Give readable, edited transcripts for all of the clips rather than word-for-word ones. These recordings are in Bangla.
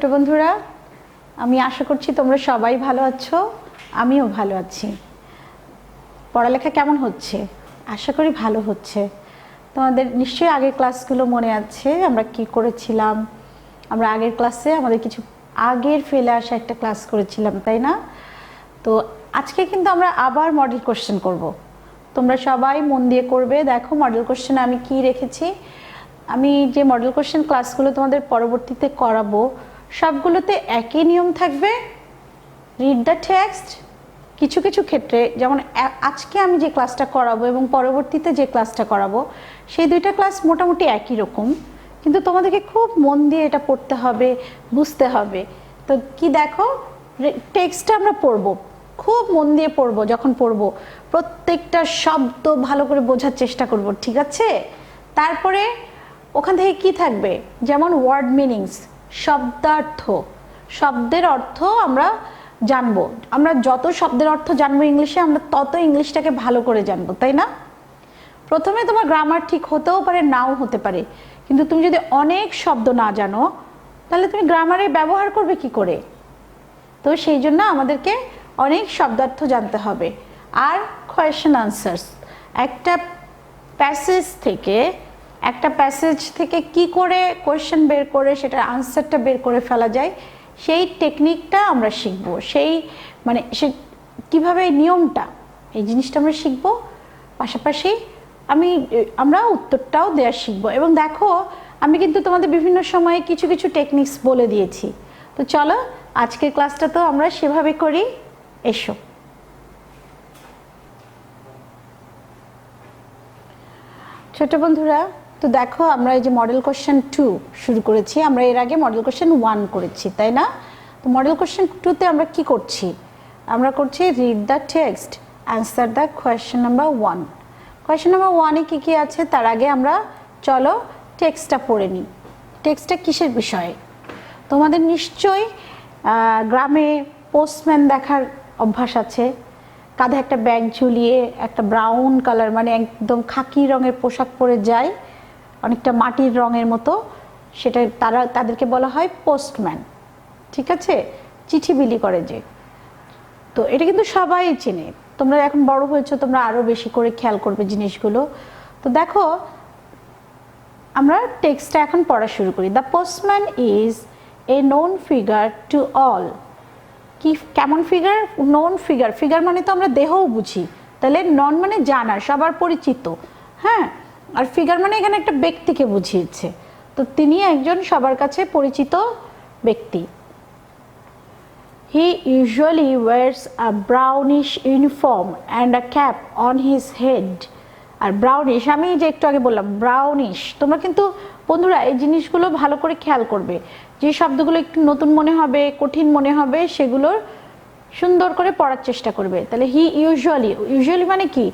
ছোট বন্ধুরা, আমি আশা করছি তোমরা সবাই ভালো আছো। আমিও ভালো আছি। পড়ালেখা কেমন হচ্ছে? আশা করি ভালো হচ্ছে। তোমাদের নিশ্চয়ই আগের ক্লাসগুলো মনে আছে আমরা কি করেছিলাম। আমরা আগের ক্লাসে আমাদের কিছু আগের ফেলে আসা একটা ক্লাস করেছিলাম, তাই না? তো আজকে কিন্তু আমরা আবার মডেল কোশ্চেন করব। তোমরা সবাই মন দিয়ে করবে। দেখো মডেল কোশ্চেনে আমি কি রেখেছি। আমি যে মডেল কোশ্চেন ক্লাসগুলো তোমাদের পরবর্তীতে করাবো সবগুলোতে একই নিয়ম থাকবে। Read the text. কিছু কিছু ক্ষেত্রে যেমন আজকে আমি যে ক্লাসটা করাবো এবং পরবর্তীতে যে ক্লাসটা করাবো সেই দুইটা ক্লাস মোটামুটি একই রকম, কিন্তু তোমাদেরকে খুব মন দিয়ে এটা পড়তে হবে, বুঝতে হবে। তো কি দেখো, টেক্সটটা আমরা পড়বো, খুব মন দিয়ে পড়বো। যখন পড়বো প্রত্যেকটা শব্দ ভালো করে বোঝার চেষ্টা করব, ঠিক আছে? তারপরে ওখান থেকে কি থাকবে, যেমন ওয়ার্ড মিনিংস, শব্দার্থ, শব্দের অর্থ আমরা জানবো। আমরা যত শব্দের অর্থ জানবো ইংলিশে, আমরা তত ইংলিশটাকে ভালো করে জানবো, তাই না? প্রথমে তোমার গ্রামার ঠিক হতেও পারে, নাও হতে পারে, কিন্তু তুমি যদি অনেক শব্দ না জানো তাহলে তুমি গ্রামারে ব্যবহার করবে কি করে? তো সেই জন্য আমাদেরকে অনেক শব্দার্থ জানতে হবে। আর কোয়েশ্চেন আনসার্স, একটা প্যাসেজ থেকে কি করে কোয়েশ্চেন বের করে সেটার আনসারটা বের করে ফেলা যায় সেই টেকনিকটা আমরা শিখবো। সে কীভাবে নিয়মটা, এই জিনিসটা আমরা শিখবো। পাশাপাশি আমরা উত্তরটাও দেওয়া শিখবো। এবং দেখো আমি কিন্তু তোমাদের বিভিন্ন সময়ে কিছু কিছু টেকনিক্স বলে দিয়েছি। তো চলো আজকের ক্লাসটা তো আমরা সেভাবে করি। এসো। ছোট বন্ধুরা, তো দেখো আমরা এই যে মডেল কোশ্চেন 2 শুরু করেছি। আমরা এর আগে মডেল কোশ্চেন 1 করেছি, তাই না? তো মডেল কোশ্চেন 2তে আমরা কি করছি? আমরা করছি read the text, answer the question number 1। Question number 1-এ কী কী আছে তার আগে আমরা চলো টেক্সটটা পড়ে নিই। টেক্সটটা কিসের বিষয়ে? তোমাদের নিশ্চয়ই গ্রামে পোস্টম্যান দেখার অভ্যাস আছে। কাঁধে একটা ব্যাগ ঝুলিয়ে, একটা ব্রাউন কালার মানে একদম খাকি রঙের পোশাক পরে যায়, অনেকটা মাটির রঙের মতো। সেটা তাদেরকে বলা হয় পোস্টম্যান, ঠিক আছে? চিঠি বিলি করে যে। তো এটা কিন্তু সবাই চেনে। তোমরা এখন বড় হয়েছো, তোমরা আরও বেশি করে খেয়াল করবে জিনিসগুলো। তো দেখো আমরা টেক্সটটা এখন পড়া শুরু করি। The postman is a known figure to all. কি কেমন ফিগার? Known figure. ফিগার মানে তো আমরা দেহও বুঝি, তাহলে নন মানে জানা, সবার পরিচিত। হ্যাঁ, আর ফিগার মানে এখানে একটা ব্যক্তিকে বুঝিয়েছে। তো তিনি একজন সবার কাছে পরিচিত ব্যক্তি। He usually wears a brownish uniform and a cap on his head. আর ব্রাউনিশ, আমি যে একটু আগে বললাম ব্রাউনিশ, তোমরা কিন্তু বন্ধুরা এই জিনিসগুলো ভালো করে খেয়াল করবে। যে শব্দগুলো একটু নতুন মনে হবে, কঠিন মনে হবে, সেগুলোর সুন্দর করে পড়ার চেষ্টা করবে। তাহলে হি ইউজুয়ালি মানে কি?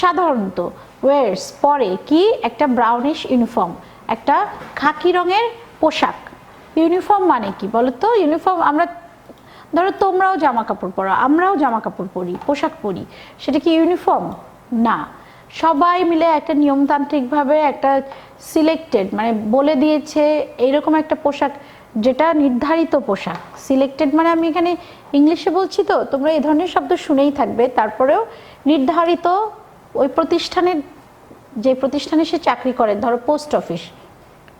সাধারণত। ওয়ার্স পরে কি? একটা ব্রাউনিশ ইউনিফর্ম, একটা খাকি রঙের পোশাক। ইউনিফর্ম মানে কি বলো তো? ইউনিফর্ম আমরা ধরো তোমরাও জামা কাপড় পরো, আমরাও জামা কাপড় পরি, পোশাক পরি, সেটা কি ইউনিফর্ম? না। সবাই মিলে একটা নিয়মতান্ত্রিকভাবে একটা সিলেক্টেড, মানে বলে দিয়েছে এইরকম একটা পোশাক, যেটা নির্ধারিত পোশাক। সিলেক্টেড মানে আমি এখানে ইংলিশে বলছি, তো তোমরা এই ধরনের শব্দ শুনেই থাকবে। তারপরেও নির্ধারিত, ওই প্রতিষ্ঠানের, যে প্রতিষ্ঠানে সে চাকরি করে, ধরো পোস্ট অফিস,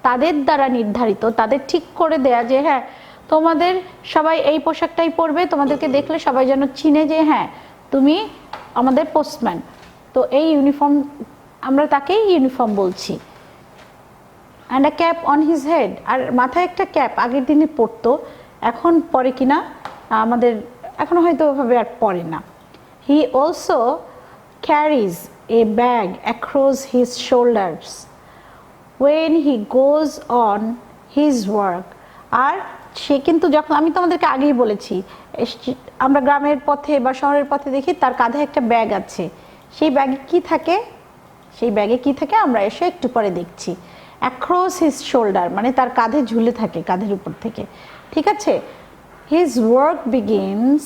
তাদের দ্বারা নির্ধারিত, তাদের ঠিক করে দেয়া যে হ্যাঁ তোমাদের সবাই এই পোশাকটাই পরবে, তোমাদেরকে দেখলে সবাই যেন চিনে যে হ্যাঁ তুমি আমাদের পোস্টম্যান। তো এই ইউনিফর্ম, আমরা তাকেই ইউনিফর্ম বলছি। And a cap on his head, আর মাথায় একটা ক্যাপ আগের দিনে পরতো, এখন পরে কিনা আমাদের এখন হয়তো ওভাবে আর পরে না। He also carries a bag across his shoulders when he goes on his work. আর সে কিন্তু যখন, আমি তোমাদেরকে আগেই বলেছি, আমরা গ্রামের পথে বা শহরের পথে দেখি তার কাঁধে একটা ব্যাগ আছে। সেই ব্যাগে কি থাকে? আমরা এসে একটু পরে দেখছি। অ্যাক্রস হিজ শোল্ডার মানে তার কাঁধে ঝুলে থাকে, কাঁধের উপর থেকে, ঠিক আছে? His work begins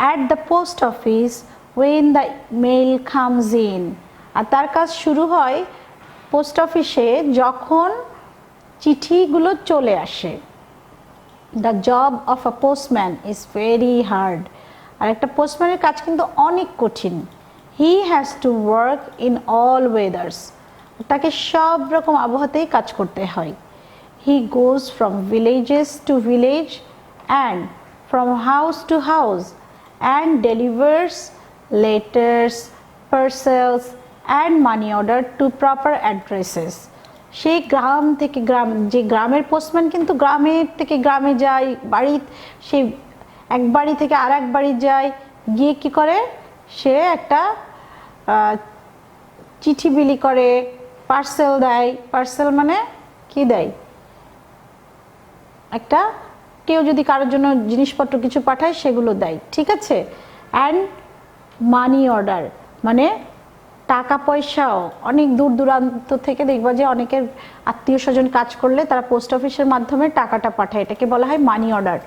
at the post office when the mail comes in. আর তার কাজ শুরু হয় পোস্ট অফিসে যখন চিঠিগুলো চলে আসে। The job of a postman is very hard. আর একটা পোস্টম্যানের কাজ কিন্তু অনেক কঠিন। He has to work in all weathers, তাকে সব রকম আবহাওয়াতেই কাজ করতে হয়। He goes from villages to village and from house to house and delivers letters, parcels and money order to proper addresses. সেই গ্রাম থেকে গ্রাম, যে গ্রামের পোস্টম্যান কিন্তু গ্রামের থেকে গ্রামে যায়, বাড়ি সেই এক বাড়ি থেকে আর এক বাড়ি যায়, গিয়ে কি করে সে একটা চিঠি বিলি করে, পার্সেল দেয়। পার্সেল মানে কি দেয়, একটা কেউ যদি কারোর জন্য জিনিসপত্র কিছু পাঠায় সেগুলো দেয়, ঠিক আছে। অ্যান্ড মানি অর্ডার মানে টাকা পয়সাও অনেক দূর দূরান্ত থেকে দেখবা যে অনেকের আত্মীয় স্বজন কাজ করলে তারা পোস্ট অফিসের মাধ্যমে টাকাটা পাঠায়, এটাকে বলা হয় money order.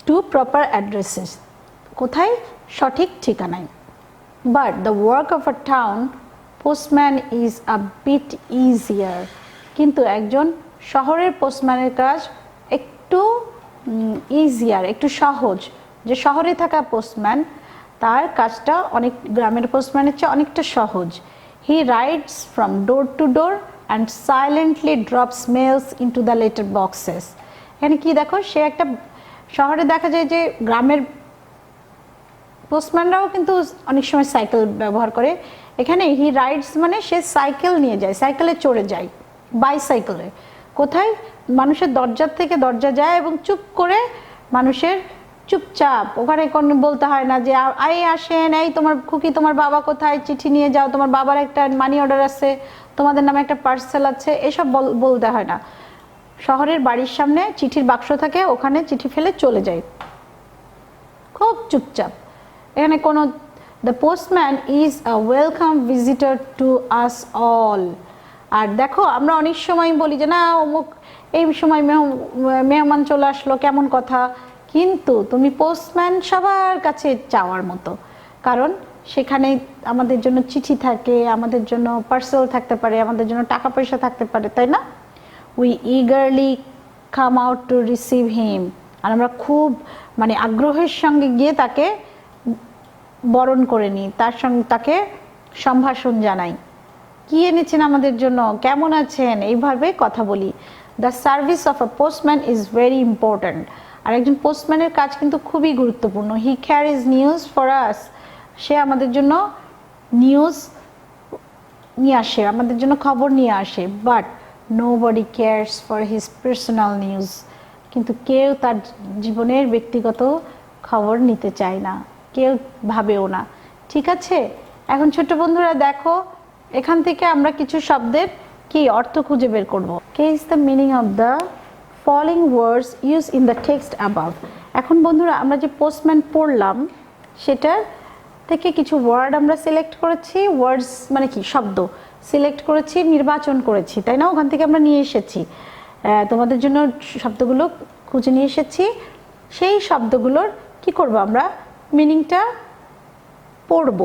To proper addresses, কোথায়, সঠিক ঠিকানায়। But the work of a town postman is a bit easier, কিন্তু একজন শহরের পোস্টম্যানের কাজ একটু ইজিয়ার, একটু সহজ। যে শহরে থাকা পোস্টম্যান তার কাজটা অনেক গ্রামের পোস্টম্যানের চেয়ে অনেকটা সহজ। He rides from door to door and silently drops mails into the letter boxes. এখানে কি দেখো, সে একটা শহরে দেখা যায় যে গ্রামের পোস্টম্যানরাও কিন্তু অনেক সময় সাইকেল ব্যবহার করে, এখানে হি রাইডস মানে সে সাইকেল নিয়ে যায়, সাইকেলে চড়ে যায়, বাইসাইকেলে। কোথায়, মানুষের দরজার থেকে দরজা যায় এবং চুপ করে মানুষের চুপচাপ, ওখানে কোনো বলতে হয় না যে এই আসেন, এই তোমার খুকি তোমার বাবা কোথায়, চিঠি নিয়ে যাও, তোমার বাবার একটা মানি অর্ডার আছে, তোমাদের নামে একটা পার্সেল আছে, এসব বলতে হয় না। শহরের বাড়ির সামনে চিঠির বাক্স থাকে, ওখানে চিঠি ফেলে চলে যায়, খুব চুপচাপ। এখানে কোনো, the postman is a welcome visitor to us all. আর দেখো আমরা অনেক সময় বলি যে না অমুক এই সময় মেহমান চলে আসলো, কেমন কথা, কিন্তু তুমি পোস্টম্যান সবার কাছে চাওয়ার মতো, কারণ সেখানে আমাদের জন্য চিঠি থাকে, আমাদের জন্য পার্সেল থাকতে পারে, আমাদের জন্য টাকা পয়সা থাকতে পারে, তাই না? We eagerly come out to receive him, আর আমরা খুব মানে আগ্রহের সঙ্গে গিয়ে তাকে বরণ করে নিই, তার সঙ্গে তাকে সম্ভাষণ জানাই, কি এনেছেন আমাদের জন্য, কেমন আছেন, এইভাবে কথা বলি। The service of a postman is very important. আর একজন পোস্টম্যানের কাজ কিন্তু খুবই গুরুত্বপূর্ণ। He carries news for us, সে আমাদের জন্য নিউজ নিয়ে আসে, আমাদের জন্য খবর নিয়ে আসে। But nobody cares for his personal news, কিন্তু কেউ তার জীবনের ব্যক্তিগত খবর নিতে চায় না, কেউ ভাবেও না, ঠিক আছে। এখন ছোট্ট বন্ধুরা দেখো, এখান থেকে আমরা কিছু শব্দের কি অর্থ খুঁজে বের করব। কে is the meaning of the following words use in the text above. এখন বন্ধুরা আমরা যে পোস্টম্যান পড়লাম সেটার থেকে কিছু ওয়ার্ড আমরা সিলেক্ট করেছি, ওয়ার্ডস মানে কি শব্দ সিলেক্ট করেছি, নির্বাচন করেছি, তাই না? ওখান থেকে আমরা নিয়ে এসেছি, তোমাদের জন্য শব্দগুলো খুঁজে নিয়ে এসেছি। সেই শব্দগুলোর কি করব, আমরা মিনিংটা পড়ব।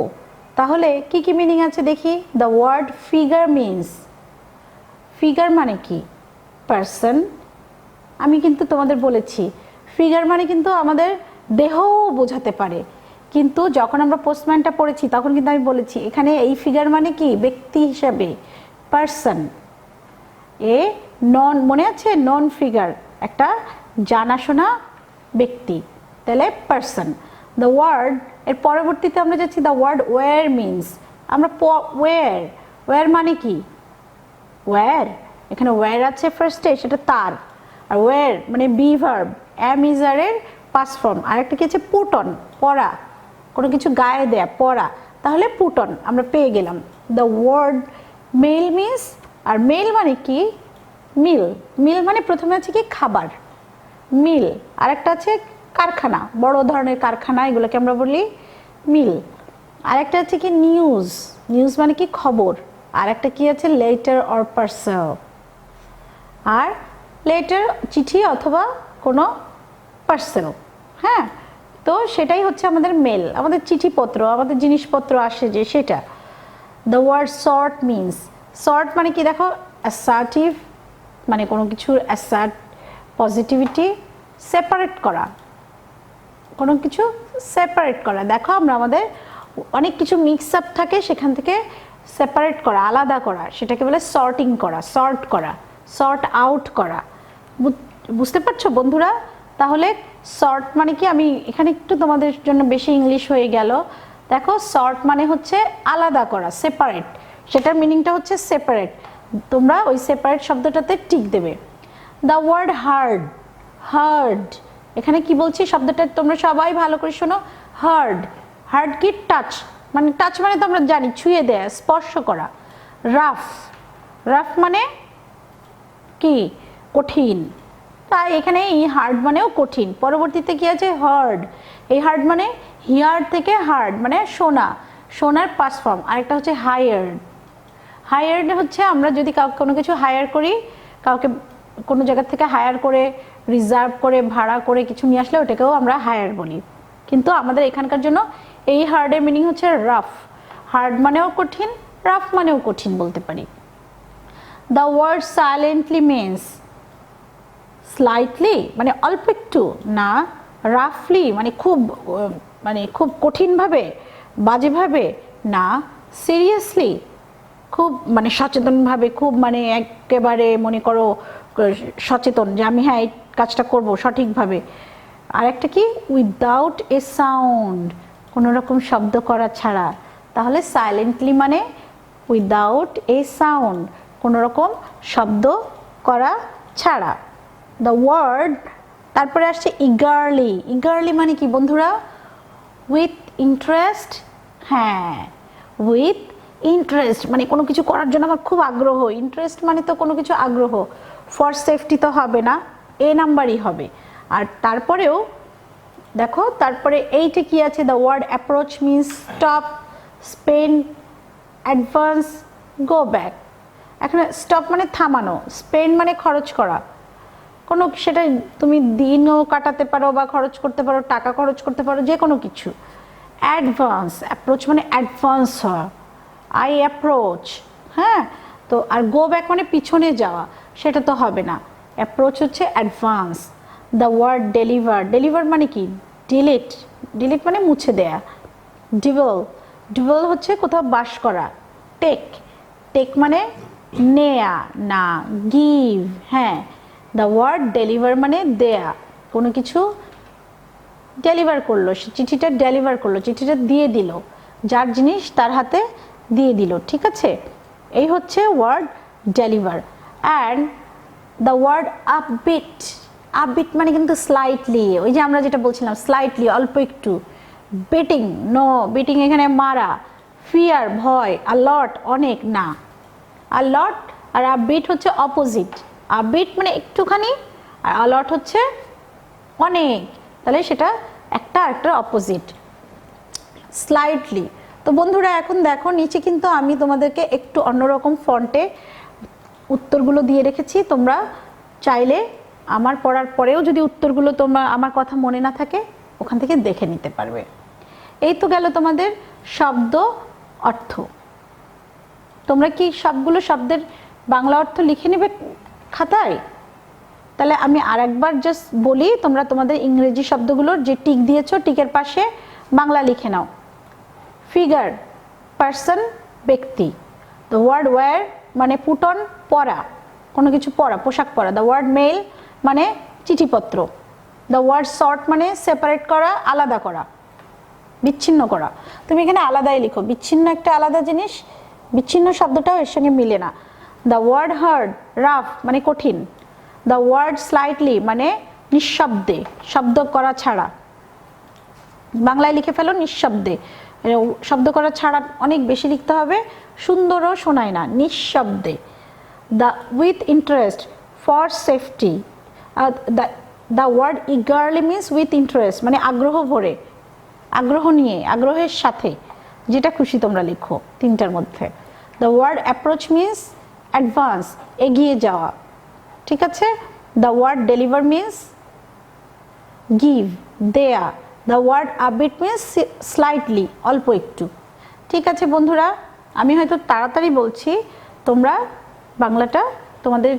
তাহলে কি কি মিনিং আছে দেখি। The word figure means, figure মানে কি, পার্সন। আমি কিন্তু তোমাদের বলেছি ফিগার মানে কিন্তু আমাদের দেহও বোঝাতে পারে, কিন্তু যখন আমরা পোস্টম্যানটা পড়েছি তখন কিন্তু আমি বলেছি এখানে এই ফিগার মানে কি, ব্যক্তি হিসাবে, পার্সন। এ নন, মনে আছে, নন ফিগার একটা জানাশোনা ব্যক্তি, তাহলে পার্সন। দ্য ওয়ার্ড, এর পরবর্তীতে আমরা যাচ্ছি দ্য ওয়ার্ড ওয়্যার মিনস। আমরা ওয়্যার, ওয়্যার মানে কি, ওয়্যার, এখানে ওয়্যার আছে ফার্স্টে, সেটা তার। আর ওয়্যার মানে বি ভার্ব, অ্যাম ইজ আর এর পাস্ট ফর্ম। আর একটা কি আছে পুট অন, পরা, কোনো কিছু গায়ে দেয়া, পরা, তাহলে পুট অন আমরা পেয়ে গেলাম। দ্য ওয়ার্ড মেল মিনস, আর মেল মানে কি, মিল, মিল মানে প্রথমে আছে কি খাবার, মিল। আর একটা আছে কারখানা, বড় ধরনের কারখানা, এগুলোকে আমরা বলি মিল। আর একটা আছে কি নিউজ, নিউজ মানে কি খবর। আর একটা কি আছে লেটার অর পার্সেল, আর লেটার চিঠি অথবা কোনো পার্সেল, হ্যাঁ। তো সেটাই হচ্ছে আমাদের মেল, আমাদের চিঠিপত্র, আমাদের জিনিসপত্র আসে যে সেটা। The word short means, short মানে কি দেখো অ্যাসার্টিভ, মানে কোনো কিছুর অ্যাসার্ট পজিটিভিটি, সেপারেট করা, কোনো কিছু সেপারেট করা। দেখো আমরা আমাদের অনেক কিছু মিক্স আপ থাকে, সেখান থেকে সেপারেট করা, আলাদা করা, সেটাকে বলে সর্টিং করা, সর্ট করা, সর্ট আউট করা। বুঝতে পারছো বন্ধুরা? তাহলে সর্ট মানে কি, আমি এখানে একটু তোমাদের জন্য বেশি ইংলিশ হয়ে গেল। দেখো সর্ট মানে হচ্ছে আলাদা করা, সেপারেট, সেটার মিনিংটা হচ্ছে সেপারেট। তোমরা ওই সেপারেট শব্দটাতে টিক দেবে। দ্য ওয়ার্ড হার্ড, হার্ড, এখানে কি বলছি শব্দটা তোমরা সবাই ভালো করে শোনো। হার্ড, হার্ড কি টাচ, মানে টাচ মানে তো আমরা জানি ছুঁয়ে দেয়া, স্পর্শ করা। রাফ, রাফ মানে কি, কঠিন। তাই এখানে এই হার্ড মানেও কঠিন। পরবর্তীতে কি আছে, হার্ড, এই হার্ড মানে হিয়ার থেকে হার্ড মানে শোনা, শোনার পাস্ট ফর্ম। আরেকটা হচ্ছে হায়ার্ড, হায়ার্ড হচ্ছে আমরা যদি কাউকে কোনো কিছু হায়ার করি, কাউকে কোনো জায়গা থেকে হায়ার করে, রিজার্ভ করে, ভাড়া করে কিছু নিয়ে আসলে ওটাকেও আমরা হায়ার বলি। কিন্তু আমাদের এখানকার জন্য এই হার্ডের মিনিং হচ্ছে রাফ। হার্ড মানেও কঠিন, রাফ মানেও কঠিন বলতে পারি। The word silently means, slightly মানে অল্প একটু না, রাফলি মানে খুব কঠিনভাবে, বাজেভাবে না, সিরিয়াসলি খুব মানে সচেতনভাবে, খুব মানে একেবারে মনে করো সচেতন যে আমি হ্যাঁ এই কাজটা করব সঠিকভাবে। আর একটা কি, উইদাউট এ সাউন্ড, কোনো রকম শব্দ করা ছাড়া। তাহলে সাইলেন্টলি মানে উইদাউট এ সাউন্ড, কোনো রকম শব্দ করা ছাড়া। দ্য ওয়ার্ড, তারপরে আসছে ইগারলি, ইগারলি মানে কি বন্ধুরা, উইথ ইন্টারেস্ট, হ্যাঁ উইথ ইন্টারেস্ট মানে কোনো কিছু করার জন্য আমার খুব আগ্রহ। ইন্টারেস্ট মানে তো কোনো কিছু আগ্রহ। ফর সেফটি তো হবে না, এ নাম্বারই হবে। আর তারপরেও দেখো, তারপরে এইটা কি আছে, the word approach means stop, spend, advance, go back. এখানে স্টপ মানে থামানো, স্পেন্ড মানে খরচ করা, কোনো সেটা তুমি দিনও কাটাতে পারো বা খরচ করতে পারো, টাকা খরচ করতে পারো, যে কোনো কিছু। অ্যাডভান্স, অ্যাপ্রোচ মানে অ্যাডভান্স হওয়া, আই অ্যাপ্রোচ, হ্যাঁ। তো আর গো ব্যাক মানে পিছনে যাওয়া, সেটা তো হবে না। অ্যাপ্রোচ হচ্ছে advance. The word deliver, deliver মানে কি, ডিলিট, ডিলিট মানে মুছে দেয়া। ডিভেল, ডিভেল হচ্ছে কোথাও বাস করা। টেক, টেক মানে নেয়া না, গিভ, হ্যাঁ। দ্য ওয়ার্ড ডেলিভার মানে দেয়া, কোনো কিছু ডেলিভার করলো, সে চিঠিটা ডেলিভার করলো, চিঠিটা দিয়ে দিল, যার জিনিস তার হাতে দিয়ে দিল, ঠিক আছে। এই হচ্ছে word deliver. And the word upbeat, upbeat মানে কিন্তু স্লাইটলি, ওই যে আমরা যেটা বলছিলাম স্লাইটলি অল্প একটু। বিটিং, নো, বিটিং এখানে মারা। ফিয়ার ভয়, অলট অনেক না, অলট আর আপবিট হচ্ছে অপোজিট। আপবিট মানে একটুখানি, আর অলট হচ্ছে অনেক, তাহলে সেটা একটা আরেকটার অপোজিট। স্লাইটলি। তো বন্ধুরা এখন দেখো নিচে কিন্তু আমি তোমাদেরকে একটু অন্যরকম ফন্টে উত্তরগুলো দিয়ে রেখেছি। তোমরা চাইলে আমার পড়ার পরেও যদি উত্তরগুলো তোমরা আমার কথা মনে না থাকে ওখান থেকে দেখে নিতে পারবে। এই তো গেল তোমাদের শব্দ অর্থ। তোমরা কি সবগুলো শব্দের বাংলা অর্থ লিখে নেবে খাতায়? তাহলে আমি আরেকবার জাস্ট বলি, তোমরা তোমাদের ইংরেজি শব্দগুলোর যে টিক দিয়েছো টিকের পাশে বাংলা লিখে নাও। ফিগার, পার্সন ব্যক্তি। দ্য ওয়ার্ড ওয়্যার মানে পুট অন পরা, কোনো কিছু পরা, পোশাক পরা। দ্য ওয়ার্ড মেল মানে চিঠিপত্র। দ্য ওয়ার্ড সর্ট মানে সেপারেট করা, আলাদা করা, বিচ্ছিন্ন করা। তুমি এখানে আলাদাই লিখো, বিচ্ছিন্ন একটা আলাদা জিনিস, বিচ্ছিন্ন শব্দটাও এর সঙ্গে মিলে না। দ্য ওয়ার্ড হার্ড, রাফ মানে কঠিন। দ্য ওয়ার্ড স্লাইটলি মানে নিঃশব্দে, শব্দ করা ছাড়া। বাংলায় লিখে ফেলো নিঃশব্দে, শব্দ করা ছাড়া অনেক বেশি লিখতে হবে, সুন্দরও শোনায় না, নিঃশব্দে। The with interest, for safety. The word eagerly means with interest মানে আগ্রহ ভরে, আগ্রহ নিয়ে, আগ্রহের সাথে, যেটা খুশি তোমরা লিখো তিনটার মধ্যে। The word approach means advance, এগিয়ে যাওয়া, ঠিক আছে। The word deliver means give, দেয়া। The word upbeat means slightly, অল্প একটু। ঠিক আছে বন্ধুরা, আমি হয়তো তাড়াতাড়ি বলছি, তোমরা বাংলাটা তোমাদের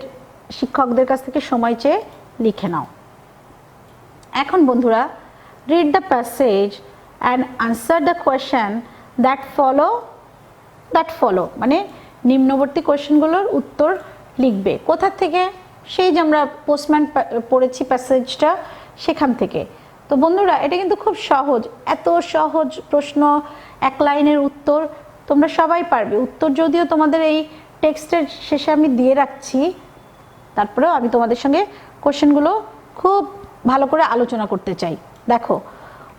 শিক্ষকদের কাছ থেকে সময় চেয়ে লিখে নাও। এখন বন্ধুরা, read the passage and answer the question that follow মানে নিম্নবর্তী কোয়েশ্চেনগুলোর উত্তর লিখবে। কোথা থেকে? সেই যে আমরা পোস্টম্যান পড়েছি প্যাসেজটা, সেখান থেকে। তো বন্ধুরা, এটা কিন্তু খুব সহজ, এত সহজ প্রশ্ন, এক লাইনের উত্তর, তোমরা সবাই পারবে। উত্তর যদিও তোমাদের এই টেক্সটের শেষে আমি দিয়ে রাখছি, তারপরেও আমি তোমাদের সঙ্গে কোশ্চেনগুলো খুব ভালো করে আলোচনা করতে চাই। দেখো,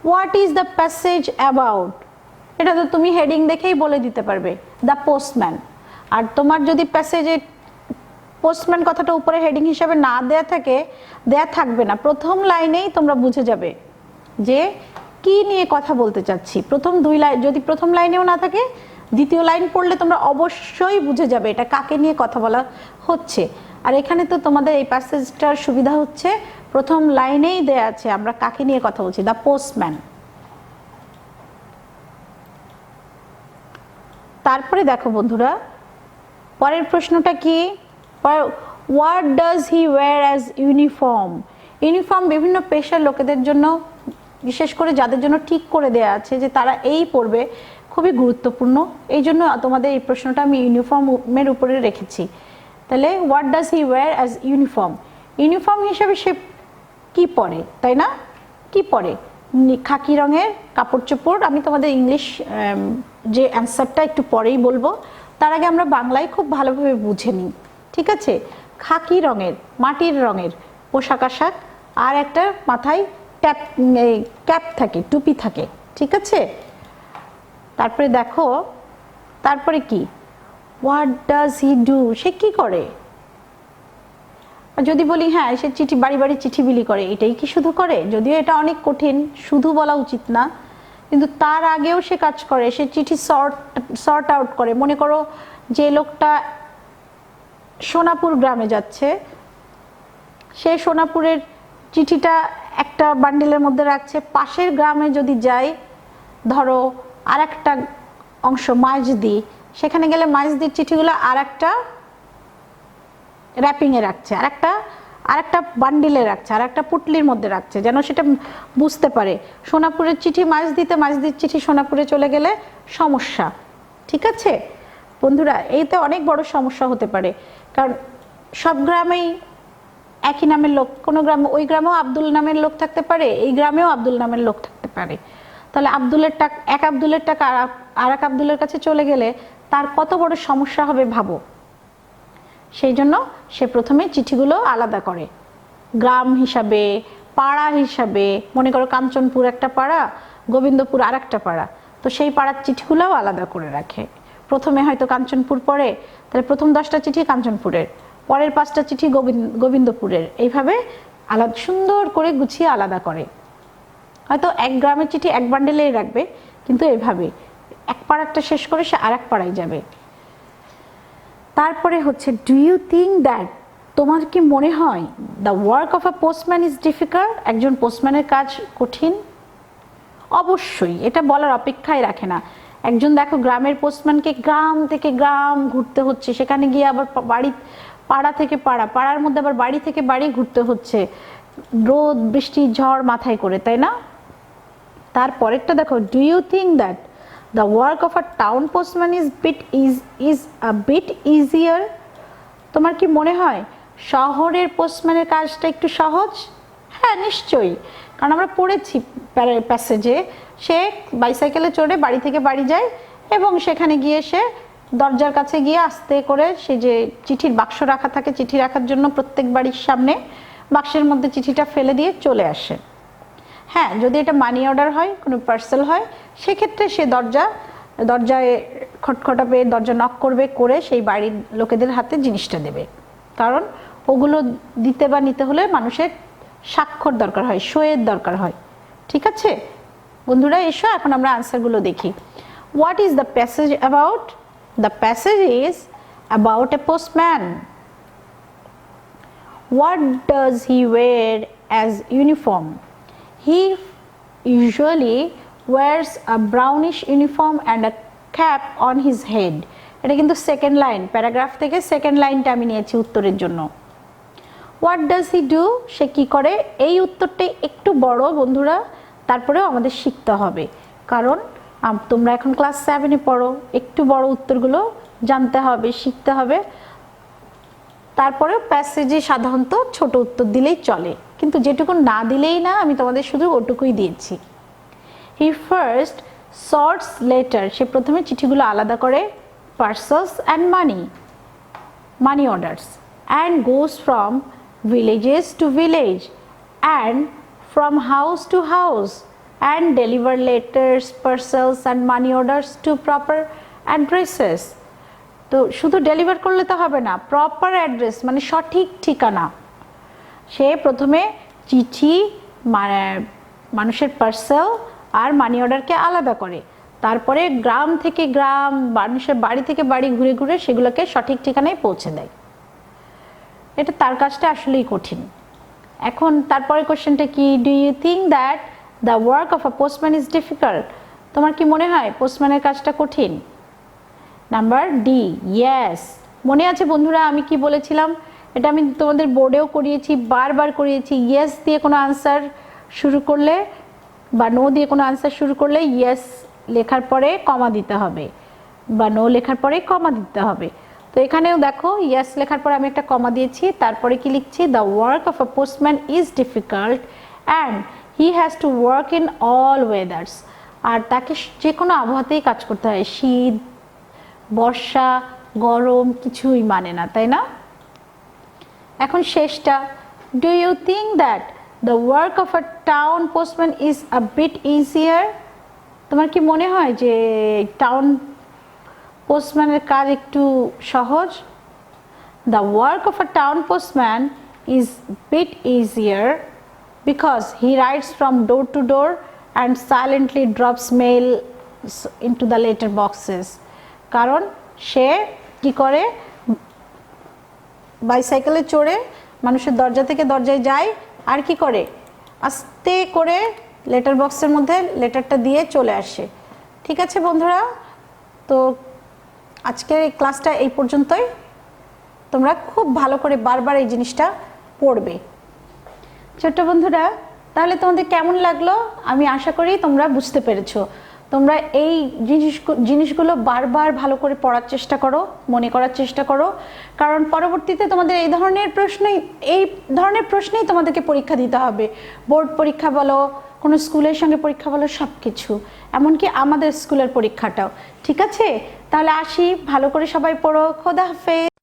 what is the passage about? এটা তো তুমি হেডিং দেখেই বলে দিতে পারবে, দ্য পোস্টম্যান। আর তোমার যদি প্যাসেজে পোস্টম্যান কথাটা উপরে হেডিং হিসাবে না দেয়া থাকবে না, প্রথম লাইনেই তোমরা বুঝে যাবে যে কি নিয়ে কথা বলতে চাচ্ছি। প্রথম দুই লাইন যদি প্রথম লাইনেও না থাকে, দ্বিতীয় লাইন পড়লে তোমরা অবশ্যই বুঝে যাবে এটা কাকে নিয়ে কথা বলা হচ্ছে। আর এখানে তো তোমাদের এই প্যাসেজটার সুবিধা হচ্ছে প্রথম লাইনেই দেয়া আছে আমরা কাকে নিয়ে কথা বলছি, দ্য পোস্টম্যান। তারপরে দেখো বন্ধুরা, পরের প্রশ্নটা কি? What does he wear as uniform? Uniform বিভিন্ন পেশার লোকেদের জন্য, বিশেষ করে যাদের জন্য ঠিক করে দেয়া আছে যে তারা এই পরবে, খুবই গুরুত্বপূর্ণ। এই জন্য তোমাদের এই প্রশ্নটা আমি ইউনিফর্মের উপরে রেখেছি। তাহলে what does he wear as uniform? Uniform হিসাবে সে কি পরে, তাই না? কি পরে? খাকি রঙের কাপড় চোপড়। আমি তোমাদের ইংলিশ যে অ্যান্সারটা একটু পরেই বলবো, তার আগে আমরা বাংলায় খুব ভালোভাবে বুঝে নিই, ঠিক আছে? খাকি রঙের, মাটির রঙের পোশাক আশাক, আর একটা মাথায় ক্যাপ থাকে, টুপি থাকে, ঠিক আছে? তারপরে দেখো, তারপরে কি? What does he do? সে কি করে? যদি বলি হ্যাঁ, সে বাড়ি বাড়ি চিঠি বিলি করে, এটাই কি শুধু করে? যদিও এটা অনেক কঠিন, শুধু বলা উচিত না, কিন্তু তার আগেও সে কাজ করে। সে চিঠি সর্ট আউট করে। মনে করো যে লোকটা সোনাপুর গ্রামে যাচ্ছে, সে সোনাপুরের চিঠিটা একটা বান্ডিলের মধ্যে রাখছে। পাশের গ্রামে যদি যাই, ধরো আর একটা অংশ মাইজদি, সেখানে গেলে মাইজদির চিঠিগুলো আর একটা র্যাপিংয়ে রাখছে, আর একটা বান্ডিলে রাখছে, আর একটা পুটলির মধ্যে রাখছে, যেন সেটা বুঝতে পারে সোনাপুরের চিঠি মাইজদির চিঠি সোনাপুরে চলে গেলে সমস্যা, ঠিক আছে বন্ধুরা? এইতে অনেক বড় সমস্যা হতে পারে, কারণ সব গ্রামেই একই নামের লোক, কোনো গ্রামে, ওই গ্রামেও আব্দুল নামের লোক থাকতে পারে, এই গ্রামেও আব্দুল নামের লোক থাকতে পারে। তাহলে এক আব্দুলের টাকা আর এক আব্দুলের কাছে চলে গেলে তার কত বড় সমস্যা হবে ভাবো। সেই জন্য সে প্রথমে চিঠিগুলো আলাদা করে, গ্রাম হিসাবে, পাড়া হিসাবে। মনে করো কাঞ্চনপুর একটা পাড়া, গোবিন্দপুর আর একটা পাড়া, তো সেই পাড়ার চিঠিগুলোও আলাদা করে রাখে। প্রথমে হয়তো কাঞ্চনপুর পড়ে, তাহলে প্রথম 10টা চিঠি কাঞ্চনপুরের, পরের 5টা চিঠি গোবিন্দপুরের, এইভাবে আলাদা সুন্দর করে গুছিয়ে আলাদা করে। হয়তো এক গ্রামের চিঠি এক বান্ডেলেই রাখবে, কিন্তু এভাবে এক পাড়াটা শেষ করে সে আর এক পাড়ায় যাবে। তারপরে হচ্ছে, ডু ইউ থিঙ্ক দ্যাট? তোমার কি মনে হয় the work of a postman is difficult? একজন পোস্টম্যানের কাজ কঠিন? অবশ্যই, এটা বলার অপেক্ষাই রাখে না। একজন দেখো গ্রামের পোস্টম্যানকে গ্রাম থেকে গ্রাম ঘুরতে হচ্ছে, সেখানে গিয়ে আবার পাড়া থেকে পাড়ার মধ্যে আবার বাড়ি থেকে বাড়ি ঘুরতে হচ্ছে, রোদ বৃষ্টি ঝড় মাথায় করে, তাই না? তারপরেরটা দেখো, do you think that the work of a town postman is a bit easier? তোমার কি মনে হয় শহরের পোস্টম্যানের কাজটা একটু সহজ? হ্যাঁ, নিশ্চয়ই, কারণ আমরা পড়েছি প্যাসেজে, সে বাইসাইকেলে চড়ে বাড়ি থেকে বাড়ি যায় এবং সেখানে গিয়ে সে দরজার কাছে গিয়ে আস্তে করে সে যে চিঠির বাক্স রাখা থাকে, চিঠি রাখার জন্য প্রত্যেক বাড়ির সামনে বাক্সের মধ্যে চিঠিটা ফেলে দিয়ে চলে আসে। হ্যাঁ, যদি এটা মানি অর্ডার হয়, কোনো পার্সেল হয়, সেক্ষেত্রে সে দরজায় খটখটাবে, দরজা নক করবে, করে সেই বাড়ির লোকেদের হাতে জিনিসটা দেবে। কারণ ওগুলো দিতে বা নিতে হলে মানুষের স্বাক্ষর দরকার হয়, সইয়ের দরকার হয়, ঠিক আছে বন্ধুরা? এসো এখন আমরা আনসারগুলো দেখি। What is the passage about? The passage is about a postman. What does he wear as uniform? He usually wears a brownish uniform and a cap on his head. এটা কিন্তু সেকেন্ড লাইন, প্যারাগ্রাফ থেকে সেকেন্ড লাইনটা আমি নিয়েছি উত্তরের জন্য। হোয়াট ডাজ হি ডু, সে কী করে। এই উত্তরটাই একটু বড় বন্ধুরা, তারপরেও আমাদের শিখতে হবে, কারণ তোমরা এখন ক্লাস 7-এ পড়ো, একটু বড় উত্তরগুলো জানতে হবে, শিখতে হবে। তারপরেও প্যাসেজে সাধারণত ছোট উত্তর দিলেই চলে, কিন্তু যেটুকু না দিলেই না, আমি তোমাদের শুধু ওটুকুই দিয়েছি। হি ফার্স্ট সর্টস লেটার, সে প্রথমে চিঠিগুলো আলাদা করে, parcels and money orders, and goes from villages to village and from house to house and deliver letters, parcels and money orders to proper addresses. তো শুধু ডেলিভার করলে তো হবে না, প্রপার অ্যাড্রেস মানে সঠিক ঠিকানা। সে প্রথমে চিঠি, মানুষের পার্সেল আর মানি অর্ডারকে আলাদা করে, তারপরে গ্রাম থেকে গ্রাম, মানুষের বাড়ি থেকে বাড়ি ঘুরে ঘুরে সেগুলোকে সঠিক ঠিকানায় পৌঁছে দেয়। এটা তার কাজটা আসলেই কঠিন। এখন তারপরে কোশ্চেনটা কি, do you think that the work of a postman is difficult, তোমার কি মনে হয় পোস্টম্যানের কাজটা কঠিন? Number D, yes. মনে আছে বন্ধুরা আমি কি বলেছিলাম, এটা আমি তোমাদের বোর্ডেও করিয়েছি, বারবার করিয়েছি। ইয়েস দিয়ে কোনো আনসার শুরু করলে বা নো দিয়ে কোনো আনসার শুরু করলে ইয়েস লেখার পরে কমা দিতে হবে, বা নো লেখার পরে কমা দিতে হবে। তো এখানেও দেখো ইয়েস লেখার পরে আমি একটা কমা দিয়েছি, তারপরে কি লিখছি, the work of a postman is difficult and he has to work in all weathers, আর তাকে যে কোনো আবহাওয়াতেই কাজ করতে হয়, শীত, বর্ষা, গরম কিছুই মানে না, তাই না? এখন শেষটা, do you think that the work of a town postman is a bit easier, তোমার কি মনে হয় যে টাউন পোস্টম্যানের কাজ একটু সহজ? The work of a town postman is bit easier because he rides from door to door and silently drops mail into the letter boxes, কারণ সে কি করে, বাইসাইকেলে চড়ে মানুষের দরজা থেকে দরজায় যায়, আর কি করে আস্তে করে লেটার বক্সের মধ্যে লেটারটা দিয়ে চলে আসে। ঠিক আছে বন্ধুরা, তো আজকের এই ক্লাসটা এই পর্যন্তই। তোমরা খুব ভালো করে বারবার এই জিনিসটা পড়বে। ছোট্ট বন্ধুরা, তাহলে তোমাদের কেমন লাগলো আমি আশা করি তোমরা বুঝতে পেরেছো। তোমরা এই জিনিসগুলো বারবার ভালো করে পড়ার চেষ্টা করো, মনে করার চেষ্টা করো, কারণ পরবর্তীতে তোমাদের এই ধরনের প্রশ্নেই তোমাদেরকে পরীক্ষা দিতে হবে। বোর্ড পরীক্ষা বলো, কোনো স্কুলের সঙ্গে পরীক্ষা বলো, সব কিছু, এমনকি আমাদের স্কুলের পরীক্ষাটাও। ঠিক আছে, তাহলে আসি, ভালো করে সবাই পড়ো। খোদা হাফেজ।